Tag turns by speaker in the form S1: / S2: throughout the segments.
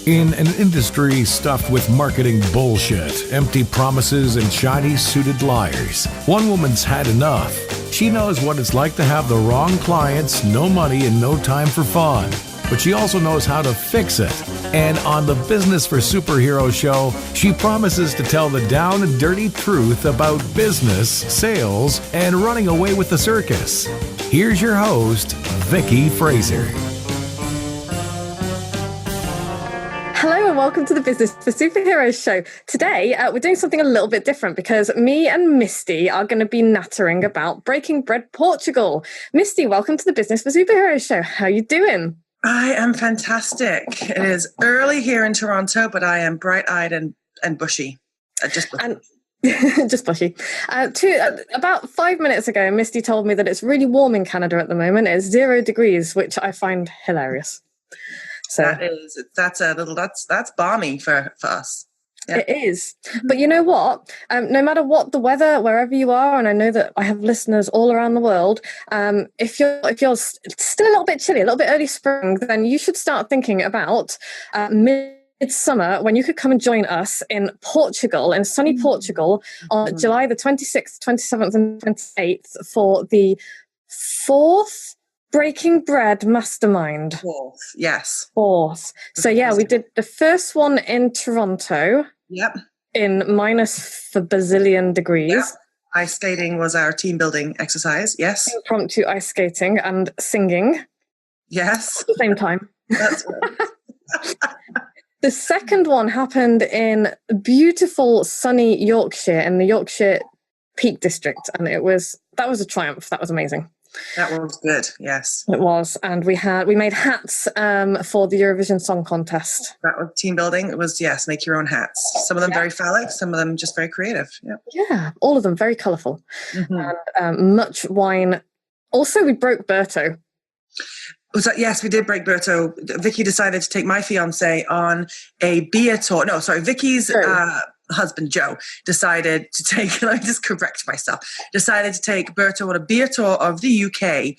S1: In an industry stuffed with marketing bullshit, empty promises, and shiny suited liars, one woman's had enough. She knows what it's like to have the wrong clients, no money, and no time for fun. But she also knows how to fix it. And on the Business for Superheroes show, she promises to tell the down and dirty truth about business, sales, and running away with the circus. Here's your host, Vicky Fraser.
S2: Hello and welcome to the Business for Superheroes show. Today, we're doing something a little bit different because me and Misty are going to be nattering about Breaking Bread Portugal. Misty, welcome to the Business for Superheroes show. How are you doing?
S3: I am fantastic. It is early here in Toronto, but I am bright-eyed and bushy. Just bushy. About 5 minutes ago, Misty told me that it's really warm in Canada at the moment. It's 0 degrees, which I find hilarious. So that's balmy for us. Yeah.
S2: It is. But you know what? No matter what the weather, wherever you are, and I know that I have listeners all around the world, if you're still a little bit chilly, a little bit early spring, then you should start thinking about midsummer when you could come and join us in Portugal, in sunny Portugal, on July the 26th, 27th, and 28th for the 4th Breaking Bread Mastermind. Fourth. So yeah, we did the first one in Toronto.
S3: Yep.
S2: In minus for bazillion degrees. Yep.
S3: Ice skating was our team building exercise. Yes.
S2: Impromptu ice skating and singing.
S3: Yes.
S2: At the same time.
S3: That's right.
S2: The second one happened in beautiful sunny Yorkshire in the Yorkshire Peak District, and that was a triumph. That was amazing.
S3: That was good, yes.
S2: It was, and we made hats for the Eurovision Song Contest.
S3: That was team building. It was, yes, make your own hats. Some of them very phallic, some of them just very creative.
S2: Yeah, all of them very colourful. Mm-hmm. And much wine. Also, we broke Berto.
S3: Yes, we did break Berto. Vicky decided to take my fiance on a beer tour. No, sorry, Vicky's husband, Joe, decided to take, let me just correct myself, decided to take Berto on a beer tour of the UK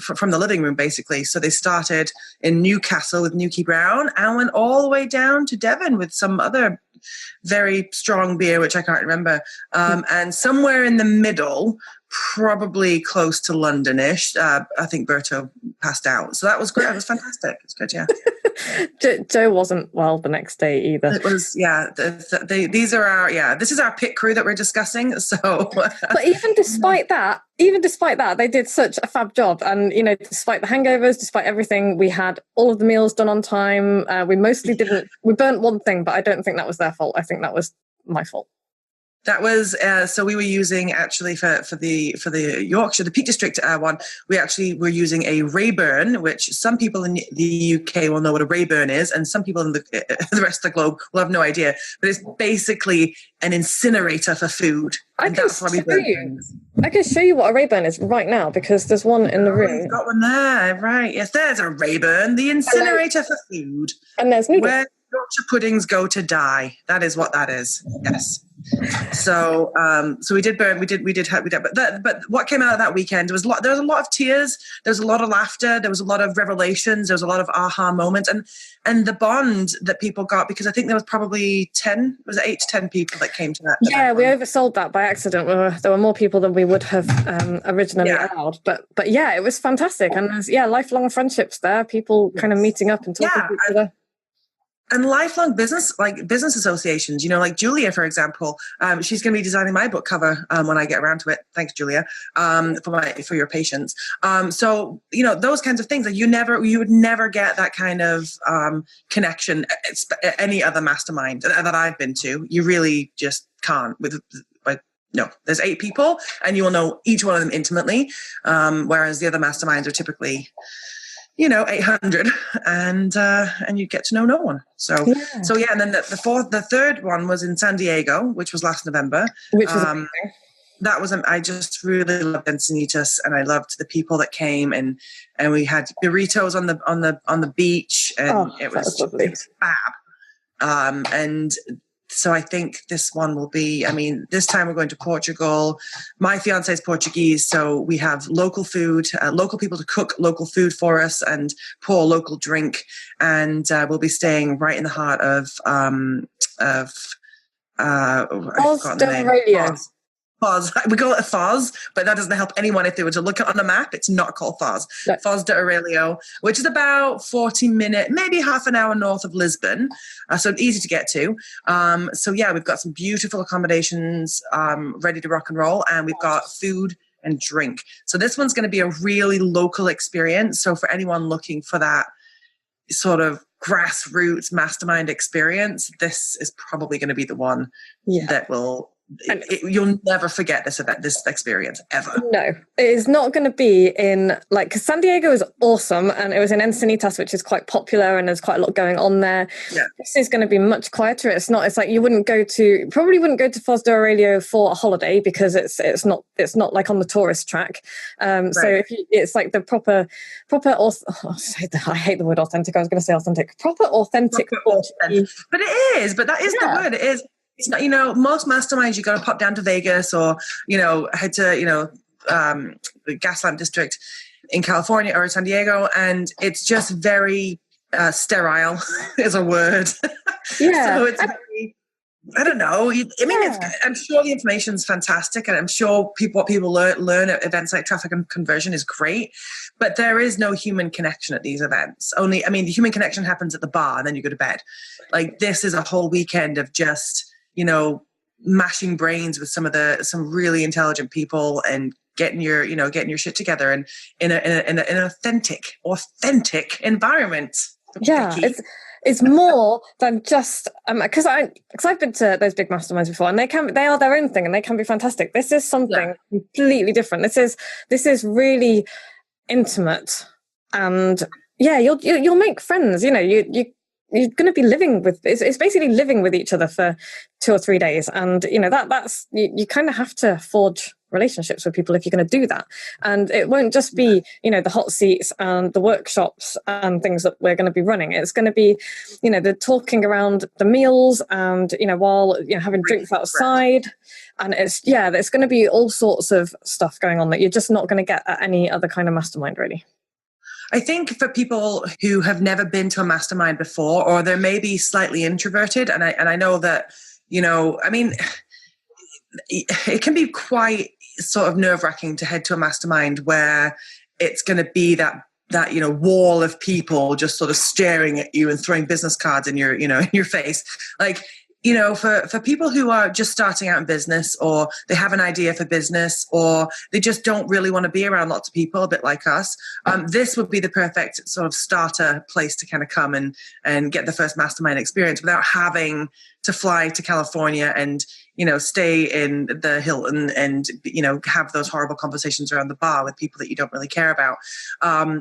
S3: from the living room, basically. So they started in Newcastle with Newquay Brown and went all the way down to Devon with some other very strong beer, which I can't remember. And somewhere in the middle, probably close to London-ish, I think Berto passed out. So that was great. It was fantastic. It's good, yeah.
S2: Joe wasn't well the next day either.
S3: It was, yeah. This is our pit crew that we're discussing. So,
S2: but even despite that, they did such a fab job. And despite the hangovers, despite everything, we had all of the meals done on time. We mostly didn't. We burnt one thing, but I don't think that was their fault. I think that was my fault.
S3: That was so we were using actually for the Yorkshire, the Peak District one. We actually were using a Rayburn, which some people in the UK will know what a Rayburn is, and some people in the rest of the globe will have no idea. But it's basically an incinerator for food.
S2: I can show you what a Rayburn is right now because there's one in the room.
S3: You've got one there, right? Yes, there's a Rayburn, the incinerator for food.
S2: And there's noodles.
S3: Where Yorkshire puddings go to die. That is what that is. Yes. So we did burn. We did. But what came out of that weekend was there was a lot of tears. There was a lot of laughter. There was a lot of revelations. There was a lot of aha moments, and the bond that people got, because I think there was probably 8 to 10 people that came to that.
S2: Yeah, we oversold that by accident. There were more people than we would have originally allowed. But yeah, it was fantastic, and there's lifelong friendships there. People kind of meeting up and talking to each other.
S3: And lifelong business associations, like Julia, for example, she's going to be designing my book cover when I get around to it. Thanks, Julia, for your patience. So, those kinds of things that you would never get that kind of connection at any other mastermind that I've been to. You really just can't No, there's 8 people and you will know each one of them intimately. Whereas the other masterminds are typically 800 and you get to know no one. So and then the third one was in San Diego, which was last November.
S2: Which was amazing.
S3: That was, I just really loved Encinitas, and I loved the people that came, and we had burritos on the beach, and it was fab. And So I think this one will be, I mean, this time we're going to Portugal. My fiance is Portuguese, so we have local food, local people to cook local food for us and pour local drink. And we'll be staying right in the heart of I've forgotten the name. Foz. We call it a Foz, but that doesn't help anyone if they were to look on a map. It's not called Foz. No. Foz de Aurelio, which is about 40 minutes, maybe half an hour north of Lisbon. So easy to get to. So yeah, we've got some beautiful accommodations ready to rock and roll, and we've got food and drink. So this one's going to be a really local experience. So for anyone looking for that sort of grassroots mastermind experience, this is probably going to be the one that will... you'll never forget this experience ever. No,
S2: it is not going to be in because San Diego is awesome and it was in Encinitas, which is quite popular and there's quite a lot going on there. Yeah. This is going to be much quieter. It's like you probably wouldn't go to Foz de Aurelio for a holiday because it's not like on the tourist track. Right. So it's like the proper I hate the word authentic. I was going to say authentic. Proper authentic.
S3: But it is. But that is the word. It is. It's not, most masterminds, you got to pop down to Vegas or, head to, the Gaslamp District in California or San Diego. And it's just very sterile is a word. Yeah. So it's very, I don't know. I'm sure the information's fantastic. And I'm sure what people learn at events like Traffic and Conversion is great. But there is no human connection at these events. The human connection happens at the bar and then you go to bed. Like this is a whole weekend of just... mashing brains with some really intelligent people and getting your shit together and in an authentic environment.
S2: Yeah, it's more than just because I've been to those big masterminds before and they are their own thing and they can be fantastic. This is something completely different. This is really intimate and you'll make friends. You're going to be living with it's basically living with each other for 2 or 3 days, and that's you kind of have to forge relationships with people if you're going to do that. And it won't just be the hot seats and the workshops and things that we're going to be running. It's going to be the talking around the meals and while having drinks outside, and there's going to be all sorts of stuff going on that you're just not going to get at any other kind of mastermind, really.
S3: I think for people who have never been to a mastermind before, or they're maybe slightly introverted, and I know that, it can be quite sort of nerve-wracking to head to a mastermind where it's going to be that wall of people just sort of staring at you and throwing business cards in your, in your face. For people who are just starting out in business, or they have an idea for business, or they just don't really want to be around lots of people, a bit like us, this would be the perfect sort of starter place to kind of come and get the first mastermind experience without having to fly to California and, stay in the Hilton and, have those horrible conversations around the bar with people that you don't really care about.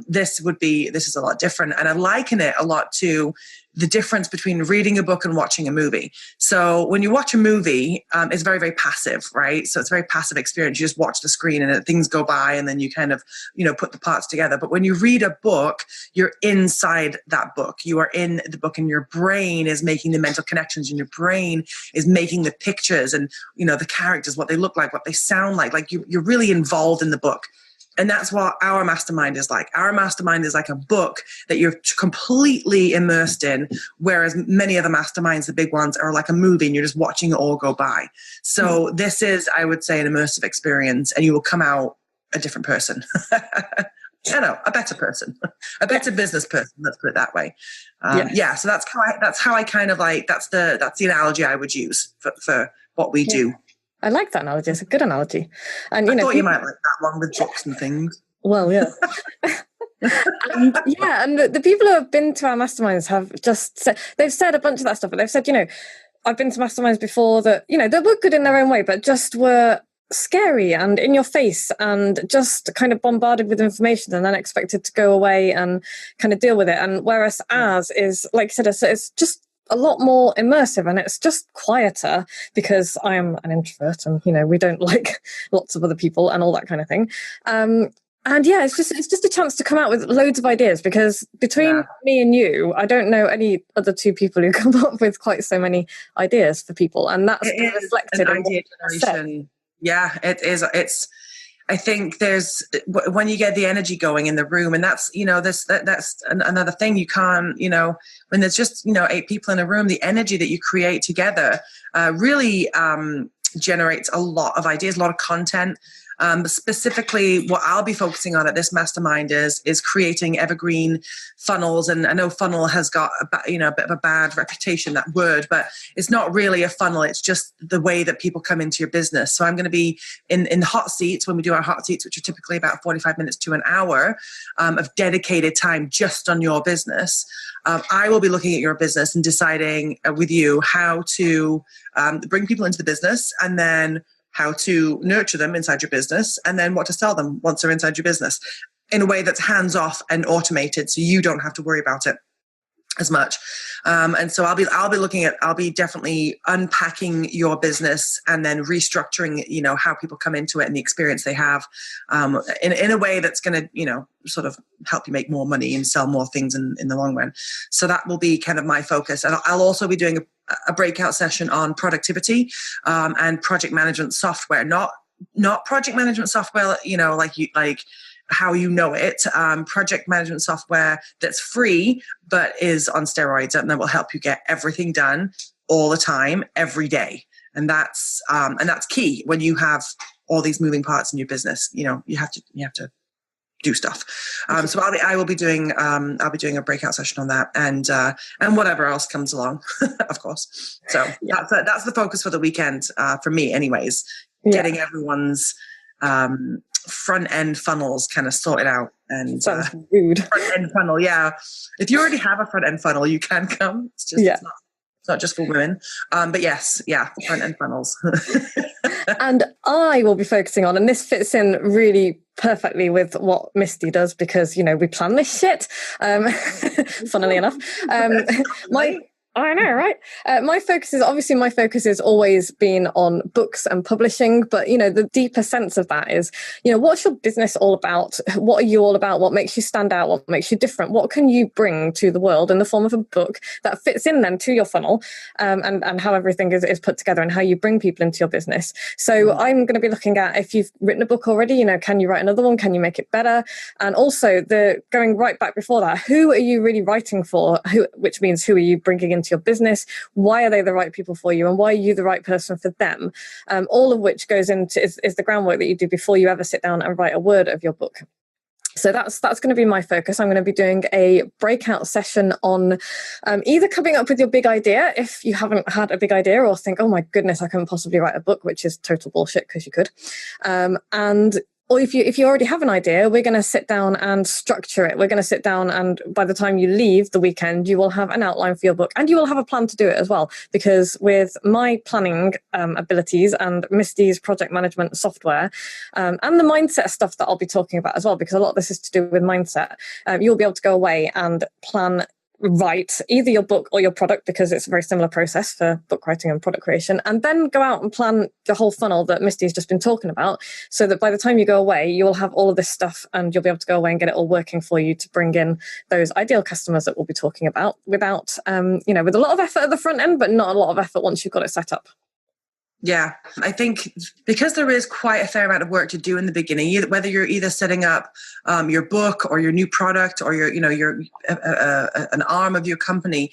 S3: This is a lot different. And I liken it a lot to the difference between reading a book and watching a movie. So when you watch a movie, it's very, very passive, right? So it's a very passive experience. You just watch the screen and things go by and then you kind of, put the parts together. But when you read a book, you're inside that book. You are in the book and your brain is making the mental connections and your brain is making the pictures and, the characters, what they look like, what they sound like. Like you're really involved in the book. And that's what our mastermind is like. Our mastermind is like a book that you're completely immersed in, whereas many of the masterminds, the big ones, are like a movie and you're just watching it all go by. So this is, I would say, an immersive experience, and you will come out a different person. A better person, a better business person. Let's put it that way. So that's how I kind of like. That's the analogy I would use for what we do.
S2: I like that analogy. It's a good analogy. And
S3: I thought you might like that one with books and things.
S2: Well, yeah. and the people who have been to our masterminds have just said, they've said a bunch of that stuff, but they've said, I've been to masterminds before that, they were good in their own way, but just were scary and in your face and just kind of bombarded with information and then expected to go away and kind of deal with it. And whereas ours is, like you said, it's just a lot more immersive and it's just quieter because I am an introvert and, we don't like lots of other people and all that kind of thing. And yeah, it's just a chance to come out with loads of ideas, because between me and you, I don't know any other two people who come up with quite so many ideas for people, and that's reflected in
S3: idea generation. Yeah, it is. I think there's, when you get the energy going in the room, and that's, that's another thing. You can't, when there's just, 8 people in a room, the energy that you create together really generates a lot of ideas, a lot of content. Specifically, what I'll be focusing on at this mastermind is creating evergreen funnels. And I know funnel has got a bit of a bad reputation, that word, but it's not really a funnel. It's just the way that people come into your business. So I'm going to be in the hot seats, when we do our hot seats, which are typically about 45 minutes to an hour of dedicated time just on your business. I will be looking at your business and deciding with you how to bring people into the business, and then how to nurture them inside your business, and then what to sell them once they're inside your business in a way that's hands-off and automated, so you don't have to worry about it as much. And so I'll be definitely unpacking your business and then restructuring, how people come into it and the experience they have in a way that's going to, sort of help you make more money and sell more things in the long run. So that will be kind of my focus. And I'll also be doing a breakout session on productivity and project management software, not project management software, like how you know it, project management software that's free but is on steroids, and that will help you get everything done all the time, every day. And that's key when you have all these moving parts in your business. You have to do stuff. So I will be doing a breakout session on that, and whatever else comes along, of course. So that's the focus for the weekend for me, anyways. Getting everyone's front end funnels kind of sorted out. And
S2: sounds rude.
S3: Front end funnel, yeah. If you already have a front end funnel, you can come. It's just it's not just for women. But yes, front end funnels.
S2: And I will be focusing on, and this fits in really perfectly with what Misty does, because we plan this shit. Funnily enough, I know, right? My focus is always been on books and publishing, but the deeper sense of that is, what's your business all about? What are you all about? What makes you stand out? What makes you different? What can you bring to the world in the form of a book that fits in then to your funnel, and how everything is put together and how you bring people into your business. So I'm going to be looking at, if you've written a book already, can you write another one? Can you make it better? And also going right back before that, who are you really writing for? Which means who are you bringing into your business? Why are they the right people for you, and why are you the right person for them? All of which goes into is the groundwork that you do before you ever sit down and write a word of your book. So that's going to be my focus. I'm going to be doing a breakout session on either coming up with your big idea if you haven't had a big idea, or think, oh my goodness, I couldn't possibly write a book, which is total bullshit because you could. Or if you already have an idea, we're going to sit down and structure it. We're going to sit down, and by the time you leave the weekend, you will have an outline for your book, and you will have a plan to do it as well. Because with my planning abilities and Misty's project management software, and the mindset stuff that I'll be talking about as well, because a lot of this is to do with mindset, you'll be able to go away and plan, write either your book or your product, because it's a very similar process for book writing and product creation, and then go out and plan the whole funnel that Misty's just been talking about, so that by the time you go away, you will have all of this stuff, and you'll be able to go away and get it all working for you to bring in those ideal customers that we'll be talking about without, with a lot of effort at the front end, but not a lot of effort once you've got it set up.
S3: Yeah, I think because there is quite a fair amount of work to do in the beginning, whether you're either setting up your book or your new product, or your an arm of your company,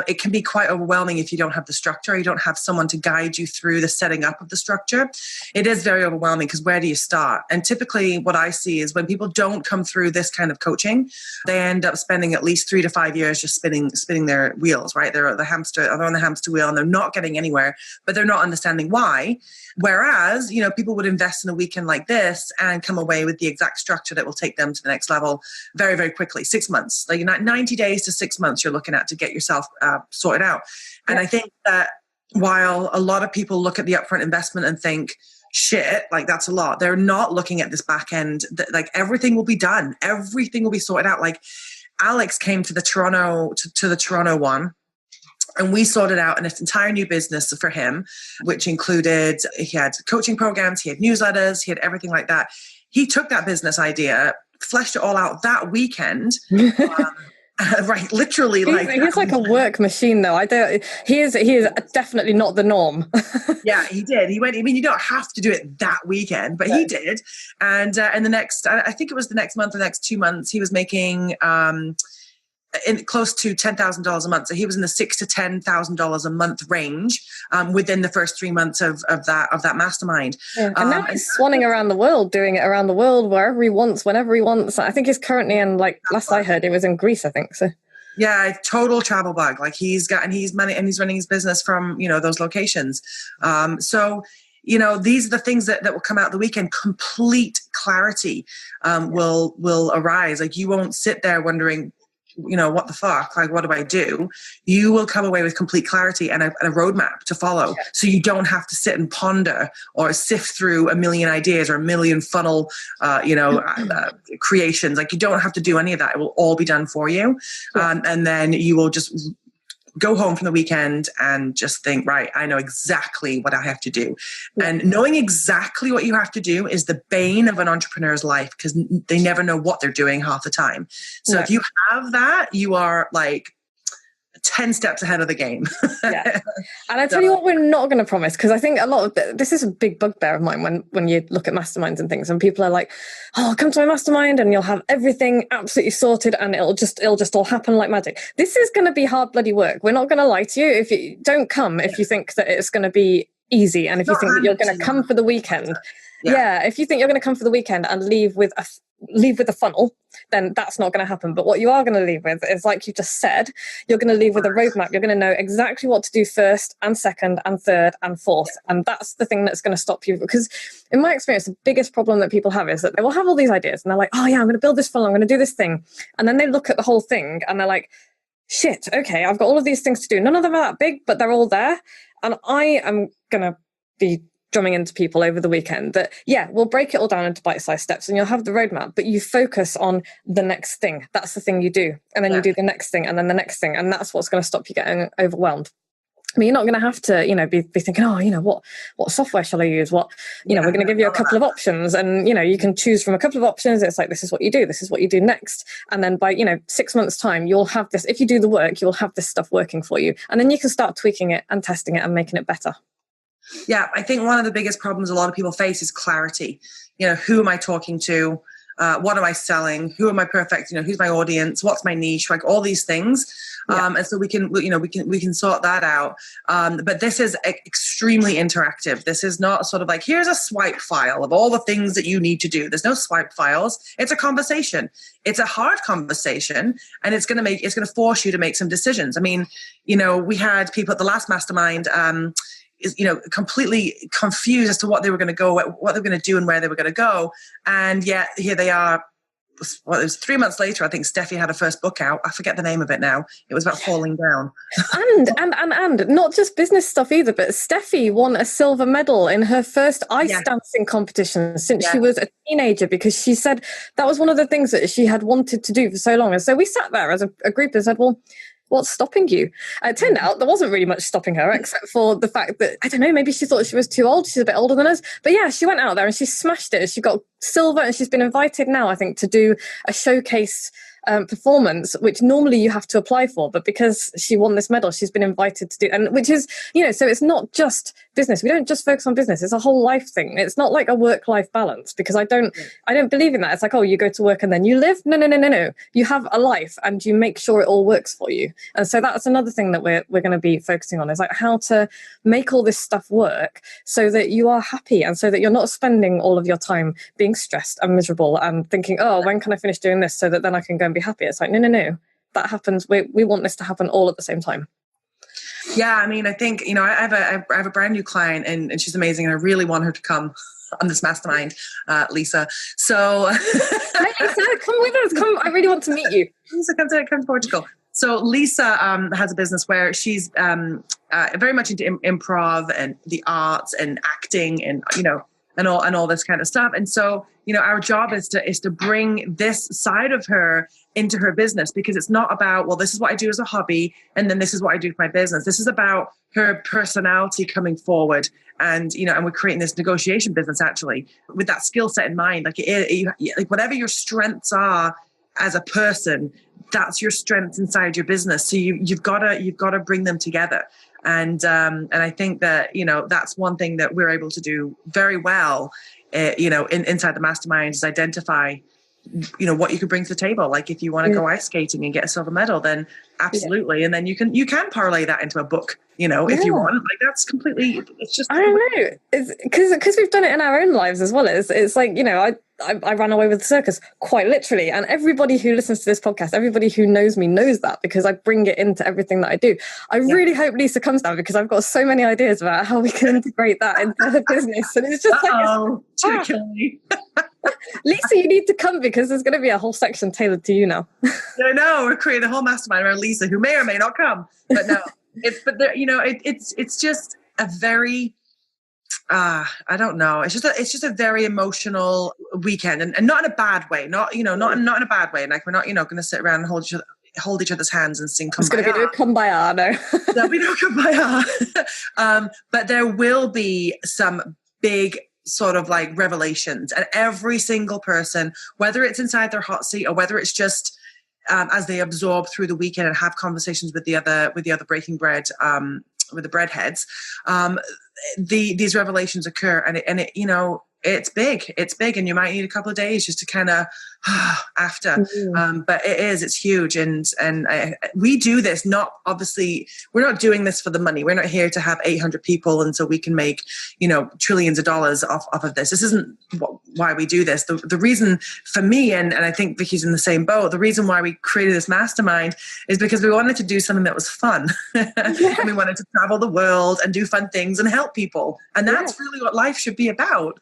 S3: it can be quite overwhelming if you don't have the structure, or you don't have someone to guide you through the setting up of the structure. It is very overwhelming, because where do you start? And typically what I see is when people don't come through this kind of coaching, they end up spending at least 3 to 5 years just spinning their wheels, right? They're on the hamster wheel, and they're not getting anywhere, but they're not understanding why. Whereas, people would invest in a weekend like this and come away with the exact structure that will take them to the next level very, very quickly. 6 months, like 90 days to 6 months you're looking at to get yourself sorted out. And I think that while a lot of people look at the upfront investment and think, shit, like that's a lot, they're not looking at this back end, that like everything will be done. Everything will be sorted out. Like Alex came to the Toronto one, and we sorted out an entire new business for him, which included, he had coaching programs, he had newsletters, he had everything like that. he took that business idea, fleshed it all out that weekend. Right, literally,
S2: he's like a work machine, though. He is definitely not the norm.
S3: Yeah, he did. He went. I mean, you don't have to do it that weekend, but he did. And the next, I think it was the next month, the next 2 months, he was making in close to $10,000 a month. So he was in the $6,000 to $10,000 a month range within the first 3 months of that mastermind.
S2: Yeah. And now he's swanning around the world, doing it around the world, wherever he wants, whenever he wants. I think he's currently in, like, last I heard, it was in Greece, I think. So
S3: yeah, total travel bug. Like he's running his business from, those locations. So these are the things that will come out the weekend. Complete clarity will arise. Like you won't sit there wondering, what the fuck? Like, what do I do? You will come away with complete clarity and a roadmap to follow. Yeah. So you don't have to sit and ponder or sift through a million ideas or a million funnel, creations. Like you don't have to do any of that. It will all be done for you. Yeah. And then you will just go home from the weekend and just think, right, I know exactly what I have to do. Yeah. And knowing exactly what you have to do is the bane of an entrepreneur's life because they never know what they're doing half the time. So if you have that, you are like 10 steps ahead of the game.
S2: Yeah. And I tell you what, we're not going to promise, because I think a lot of this is a big bugbear of mine when you look at masterminds and things, and people are like, oh, come to my mastermind and you'll have everything absolutely sorted and it'll just all happen like magic. This is going to be hard bloody work. We're not going to lie to you. If you don't come, if you think that it's going to be easy, and if you think that you're going to come for the weekend, if you think you're going to come for the weekend and leave with a funnel, then that's not going to happen. But what you are going to leave with is, like you just said, you're going to leave with a roadmap. You're going to know exactly what to do first and second and third and fourth. And that's the thing that's going to stop you. Because in my experience, the biggest problem that people have is that they will have all these ideas and they're like, oh yeah, I'm going to build this funnel, I'm going to do this thing. And then they look at the whole thing and they're like, shit, okay, I've got all of these things to do. None of them are that big, but they're all there. And I am going to be drumming into people over the weekend that, we'll break it all down into bite-sized steps and you'll have the roadmap, but you focus on the next thing. That's the thing you do. And then you do the next thing and then the next thing. And that's what's going to stop you getting overwhelmed. I mean, you're not going to have to, be thinking, oh, what software shall I use? We're going to give you a couple of options and, you can choose from a couple of options. It's like, this is what you do. This is what you do next. And then by, 6 months time, you'll have this, if you do the work, you'll have this stuff working for you. And then you can start tweaking it and testing it and making it better.
S3: Yeah, I think one of the biggest problems a lot of people face is clarity. Who am I talking to? What am I selling? Who am I perfect? Who's my audience? What's my niche? Like all these things. And so we can sort that out. But this is extremely interactive. This is not sort of like, here's a swipe file of all the things that you need to do. There's no swipe files. It's a conversation. It's a hard conversation, and it's going to force you to make some decisions. I mean, we had people at the last mastermind, is completely confused as to what they were going to go, what they were going to do and where they were going to go. And yet here they are. Well, it was 3 months later. I think Steffi had her first book out. I forget the name of it now. It was about falling down. and
S2: not just business stuff either, but Steffi won a silver medal in her first ice dancing competition since she was a teenager, because she said that was one of the things that she had wanted to do for so long. And so we sat there as a group and said, well, what's stopping you? It turned out there wasn't really much stopping her, except for the fact that, I don't know, maybe she thought she was too old. She's a bit older than us. But yeah, she went out there and she smashed it. She got silver, and she's been invited now, I think, to do a showcase performance, which normally you have to apply for. But because she won this medal, she's been invited to do, and which is, so it's not just business. We don't just focus on business. It's a whole life thing. It's not like a work-life balance, because I don't believe in that. It's like, oh, you go to work and then you live. No. You have a life and you make sure it all works for you. And so that's another thing that we're going to be focusing on, is like how to make all this stuff work so that you are happy, and so that you're not spending all of your time being stressed and miserable and thinking, oh, when can I finish doing this so that then I can go and be happy? It's like, no. That happens. We want this to happen all at the same time.
S3: Yeah, I mean, I think, I have a brand new client, and she's amazing, and I really want her to come on this mastermind, Lisa. So,
S2: hey, Lisa, come with us. Come, I really want to meet you.
S3: Lisa, come to Portugal. So Lisa has a business where she's very much into improv and the arts and acting and and all this kind of stuff. And so our job is to bring this side of her into her business, because it's not about, well, this is what I do as a hobby, and then this is what I do for my business. This is about her personality coming forward. And, and we're creating this negotiation business actually with that skill set in mind. Like, like whatever your strengths are as a person, that's your strengths inside your business. So you've got to bring them together. And I think that, that's one thing that we're able to do very well, inside the mastermind, is identify, what you could bring to the table. Like if you want to go ice skating and get a silver medal, then absolutely. And then you can parlay that into a book, if you want. Like that's completely, it's just,
S2: I don't know. It's because we've done it in our own lives as well. It's like, I ran away with the circus quite literally. And everybody who listens to this podcast, everybody who knows me knows that, because I bring it into everything that I do. I really hope Lisa comes down, because I've got so many ideas about how we can integrate that into her business. And it's just
S3: she's gonna kill me.
S2: Lisa, you need to come, because there's going to be a whole section tailored to you now.
S3: I know, we're creating a whole mastermind around Lisa, who may or may not come, but no, it's just a very, I don't know. It's just a very emotional weekend, and not in a bad way. Not in a bad way. Like we're not, going to sit around and hold each other's hands and sing Kumbaya.
S2: It's going to be no Kumbaya, no.
S3: There'll be no Kumbaya. But there will be some big sort of like revelations, and every single person, whether it's inside their hot seat or whether it's just as they absorb through the weekend and have conversations with the other Breaking Bread, with the bread heads, these revelations occur, and it it's big, and you might need a couple of days just to kind of after. Mm-hmm. But it's huge. And we do this, obviously, we're not doing this for the money. We're not here to have 800 people and so we can make, trillions of dollars off of this. This isn't why we do this. The reason for me, and I think Vicky's in the same boat, the reason why we created this mastermind is because we wanted to do something that was fun. And we wanted to travel the world and do fun things and help people. And that's really what life should be about.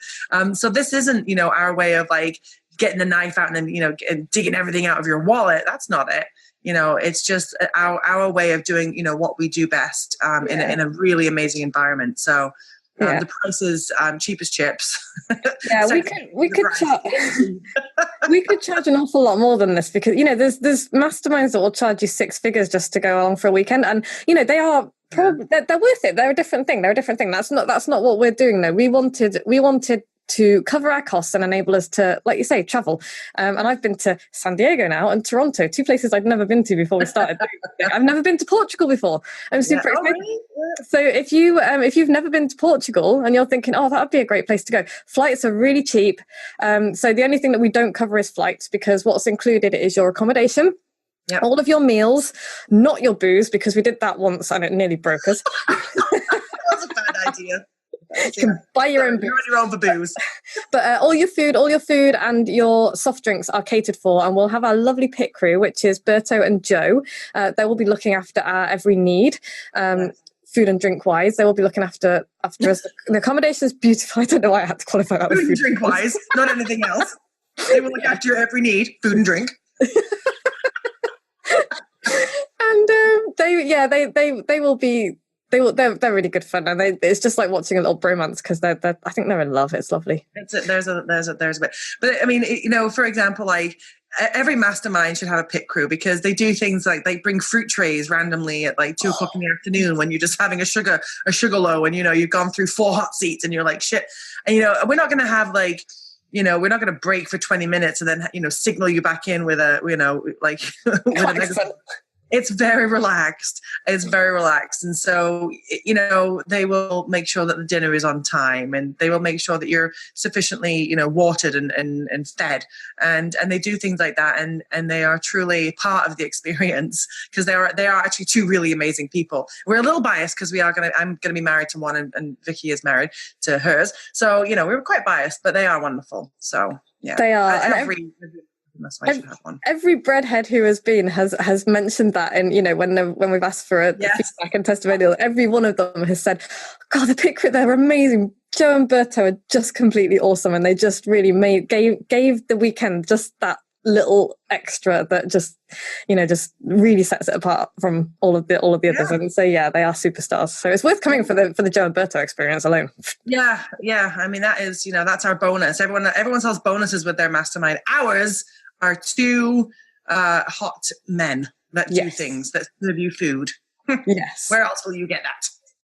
S3: So this isn't, our way of like getting the knife out and then, and digging everything out of your wallet. That's not it. It's just our way of doing, what we do best in a really amazing environment. So the price is cheap as chips.
S2: Yeah, we could charge an awful lot more than this, because there's masterminds that will charge you six figures just to go along for a weekend, and they are probably they're worth it. They're a different thing. That's not what we're doing though. We wanted to cover our costs and enable us to, like you say, travel. And I've been to San Diego now and Toronto, two places I'd never been to before we started. I've never been to Portugal before. I'm super excited. Really? So if you've never been to Portugal and you're thinking, oh, that would be a great place to go, flights are really cheap. So the only thing that we don't cover is flights, because what's included is your accommodation. Yep. All of your meals, not your booze, because we did that once and it nearly broke us.
S3: That was a bad idea.
S2: You can buy your own booze.
S3: You're on your own for booze.
S2: But all your food and your soft drinks are catered for, and we'll have our lovely pit crew, which is Berto and Joe. They will be looking after our every need. Food and drink wise, they will be looking after us. The accommodation is beautiful. I don't know why I had to qualify that.
S3: Food and drink wise, not anything else. They will look after your every need, food and drink.
S2: And they will be. They're really good fun, and it's just like watching a little bromance, because I think they're in love. It's lovely.
S3: There's a bit, but I mean, for example, like every mastermind should have a pit crew, because they do things like they bring fruit trays randomly at like 2:00 in the afternoon when you're just having a sugar low, and you've gone through 4 hot seats and you're like shit, and we're not going to have like. We're not going to break for 20 minutes and then, signal you back in with a, like, with a megaphone. It's very relaxed. And so, they will make sure that the dinner is on time, and they will make sure that you're sufficiently, watered and fed. And they do things like that. And they are truly part of the experience, because they are actually two really amazing people. We're a little biased because I'm going to be married to one, and Vicky is married to hers. So, we're quite biased, but they are wonderful. So yeah,
S2: they are. Every breadhead who has been has mentioned that, and when we've asked for a feedback and testimonial, every one of them has said, "God, the pit crew, they're amazing. Joe and Berto are just completely awesome, and they just really gave the weekend just that little extra that just really sets it apart from all of the others." And so they are superstars. So it's worth coming for the Joe and Berto experience alone.
S3: Yeah. I mean, that is that's our bonus. Everyone sells bonuses with their mastermind. Ours are two hot men that do things, that serve you food.
S2: Yes.
S3: Where else will you get that?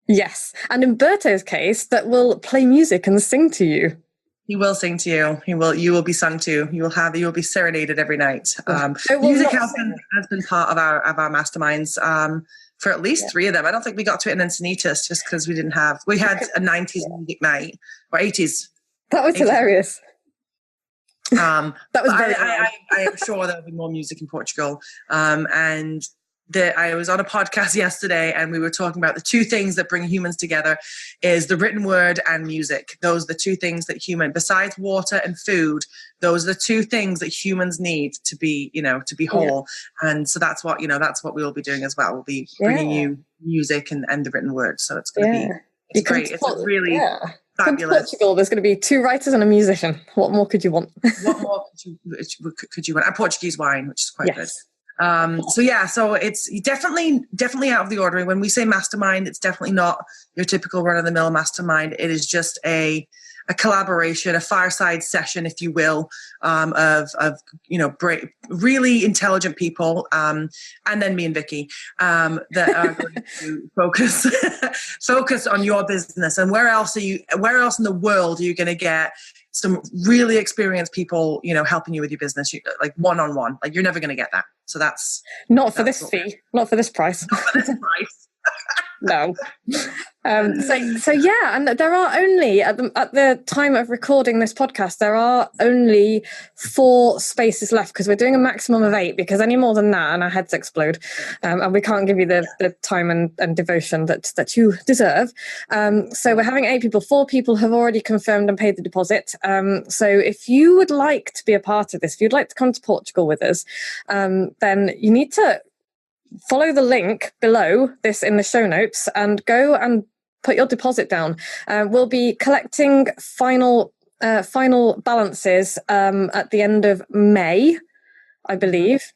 S2: Yes. And in Berto's case, that will play music and sing to you.
S3: He will sing to you. You will be sung to. You will be serenaded every night.
S2: Music
S3: has been part of our masterminds for at least 3 of them. I don't think we got to it in Encinitas just because we had a 90s music night or 80s.
S2: That was
S3: 80s.
S2: Hilarious.
S3: That
S2: was very
S3: I am sure there will be more music in Portugal. I was on a podcast yesterday and we were talking about the 2 things that bring humans together is the written word and music. Those are the 2 things that besides water and food, those are the 2 things that humans need to be whole. Yeah. And so that's what we will be doing as well. We'll be bringing you music and the written word. So it's going to be, it's great. It's really fabulous.
S2: In Portugal, there's going to be 2 writers and a musician. What more could you want?
S3: What more could you want? And Portuguese wine, which is quite good. So it's definitely out of the ordinary. When we say mastermind, it's definitely not your typical run-of-the-mill mastermind. It is just a collaboration, a fireside session, if you will, of really intelligent people, and then me and Vicky, that are going to focus on your business. And where else in the world are you going to get some really experienced people, helping you with your business, like one-on-one? Like, you're never going to get that. So that's
S2: not for this fee, not for this price.
S3: Not for this price.
S2: No. And there are only at the time of recording this podcast, there are only 4 spaces left because we're doing a maximum of 8, because any more than that and our heads explode, and we can't give you the time and devotion that you deserve. So we're having 8 people. 4 people have already confirmed and paid the deposit. So if you would like to be a part of this, if you'd like to come to Portugal with us, then you need to follow the link below this in the show notes and go and put your deposit down. We'll be collecting final balances at the end of May, I believe.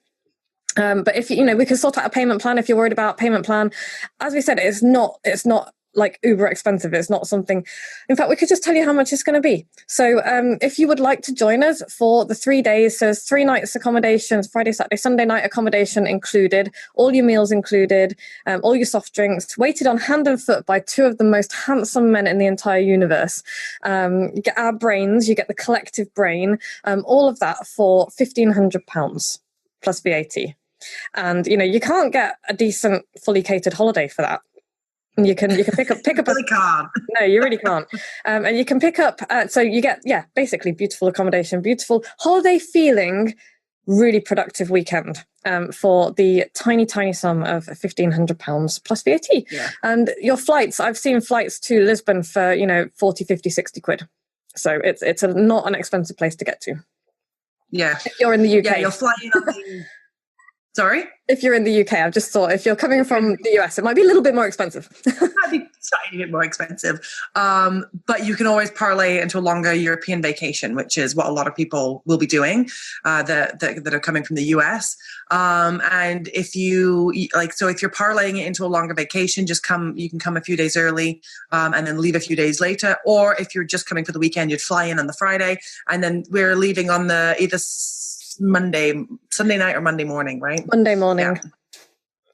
S2: But if we can sort out a payment plan if you're worried about payment plan. As we said, it's not like uber expensive. It's not something. In fact, we could just tell you how much it's going to be. So if you would like to join us for the 3 days, so there's 3 nights accommodations, Friday, Saturday, Sunday night accommodation included, all your meals included, all your soft drinks, waited on hand and foot by 2 of the most handsome men in the entire universe. You get our brains, you get the collective brain, all of that for £1,500 plus VAT. And you can't get a decent fully catered holiday for that. You can pick up.
S3: Really can't.
S2: No, you really can't. And you can pick up. So you get basically beautiful accommodation, beautiful holiday feeling, really productive weekend for the tiny sum of £1,500 plus VAT.
S3: Yeah.
S2: And your flights. I've seen flights to Lisbon for 40, 50, 60 quid. So it's not an expensive place to get to.
S3: Yeah.
S2: If you're in the UK,
S3: yeah, you're flying on the. Sorry?
S2: If you're in the UK, I've just thought if you're coming from the US, it might be a little bit more expensive.
S3: It might be a tiny bit more expensive. But you can always parlay into a longer European vacation, which is what a lot of people will be doing that are coming from the US. And if you if you're parlaying it into a longer vacation, you can come a few days early and then leave a few days later. Or if you're just coming for the weekend, you'd fly in on the Friday and then we're leaving on the either Sunday night or Monday morning, right?
S2: Monday morning.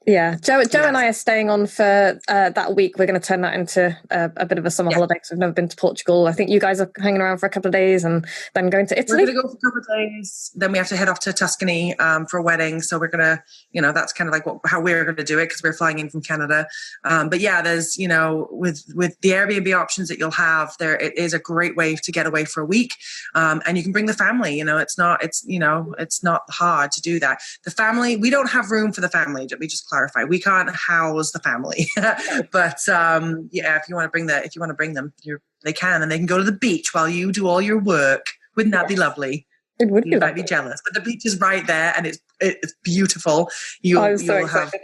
S2: Yeah. Joe and I are staying on for that week. We're going to turn that into a bit of a summer holiday because we've never been to Portugal. I think you guys are hanging around for a couple of days and then going to Italy.
S3: We're going to go for a couple of days. Then we have to head off to Tuscany for a wedding. So we're going to, that's kind of like how we're going to do it because we're flying in from Canada. But yeah, there's, with the Airbnb options that you'll have there, it is a great way to get away for a week. And you can bring the family, it's not hard to do that. The family, we don't have room for the family. Let me just clarify. We can't house the family, but if you want to bring them, they can, and they can go to the beach while you do all your work. Wouldn't that be lovely?
S2: It would be.
S3: You might be jealous, but the beach is right there, and it's beautiful. You'll have the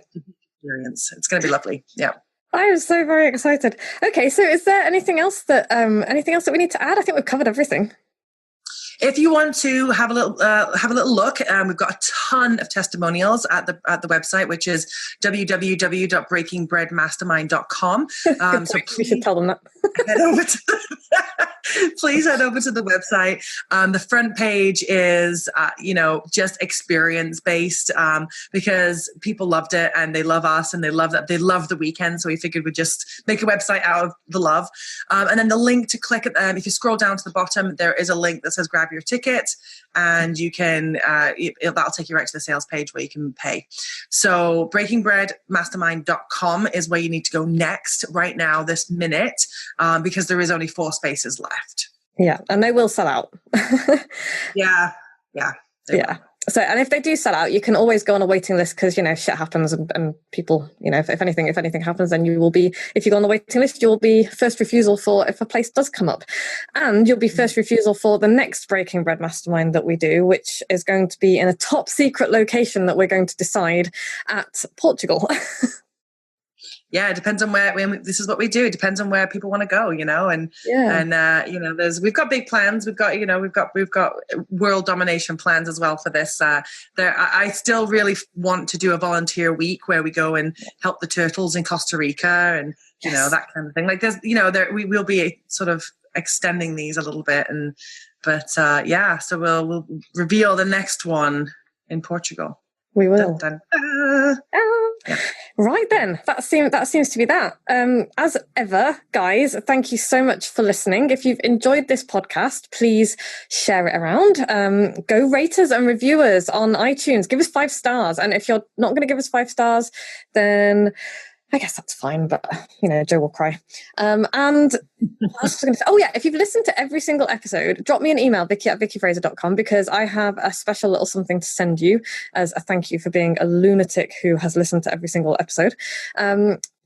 S3: experience. It's going to be lovely. Yeah.
S2: I am so very excited. Okay, so is there anything else that we need to add? I think we've covered everything.
S3: If you want to have a little look, we've got a ton of testimonials at the website, which is www.breakingbreadmastermind.com.
S2: So we should tell them that.
S3: Please head over to the website. The front page is, just experience based, because people loved it and they love us and they love the weekend. So we figured we'd just make a website out of the love. And then the link to click at if you scroll down to the bottom, there is a link that says grab your ticket, and you can that'll take you right to the sales page where you can pay. So breakingbreadmastermind.com is where you need to go next right now, this minute, because there is only 4 spaces left.
S2: Yeah, and they will sell out.
S3: Yeah.
S2: So, and if they do sell out, you can always go on a waiting list because, shit happens and people, if anything happens, then you will be, if you go on the waiting list, you'll be first refusal for if a place does come up. And you'll be first refusal for the next Breaking Bread Mastermind that we do, which is going to be in a top secret location that we're going to decide at Portugal.
S3: Yeah, it depends on where. This is what we do. It depends on where people want to go, we've got big plans. We've got world domination plans as well for this. I still really want to do a volunteer week where we go and help the turtles in Costa Rica and that kind of thing. Like there's we will be sort of extending these a little bit, so we'll reveal the next one in Portugal.
S2: We will.
S3: Dun, dun.
S2: Yeah. Right then, that seems to be that. As ever, guys, thank you so much for listening. If you've enjoyed this podcast, please share it around. Go rate us and review us on iTunes. Give us 5 stars. And if you're not going to give us 5 stars, then I guess that's fine, but Joe will cry. And what else was I going to say? Oh yeah, if you've listened to every single episode, drop me an email, vicky@vickyfraser.com, because I have a special little something to send you as a thank you for being a lunatic who has listened to every single episode.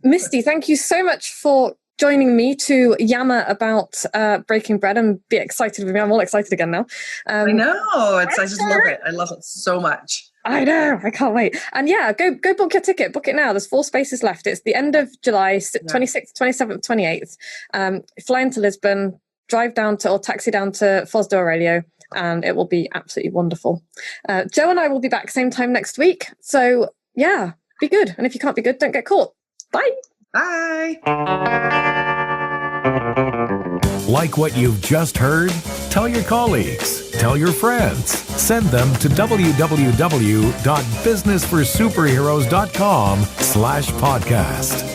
S2: Misty, thank you so much for joining me to yammer about Breaking Bread and be excited with me. I'm all excited again now.
S3: I know. I just love it. I love it so much.
S2: I know. I can't wait. And yeah, go book your ticket. Book it now. There's 4 spaces left. It's the end of July, 26th, 27th, 28th. Fly into Lisbon, drive down to or taxi down to Foz do Aurelio, and it will be absolutely wonderful. Joe and I will be back same time next week. So yeah, be good. And if you can't be good, don't get caught. Bye.
S3: Bye.
S1: Like what you've just heard? Tell your colleagues, tell your friends, send them to www.businessforsuperheroes.com/podcast.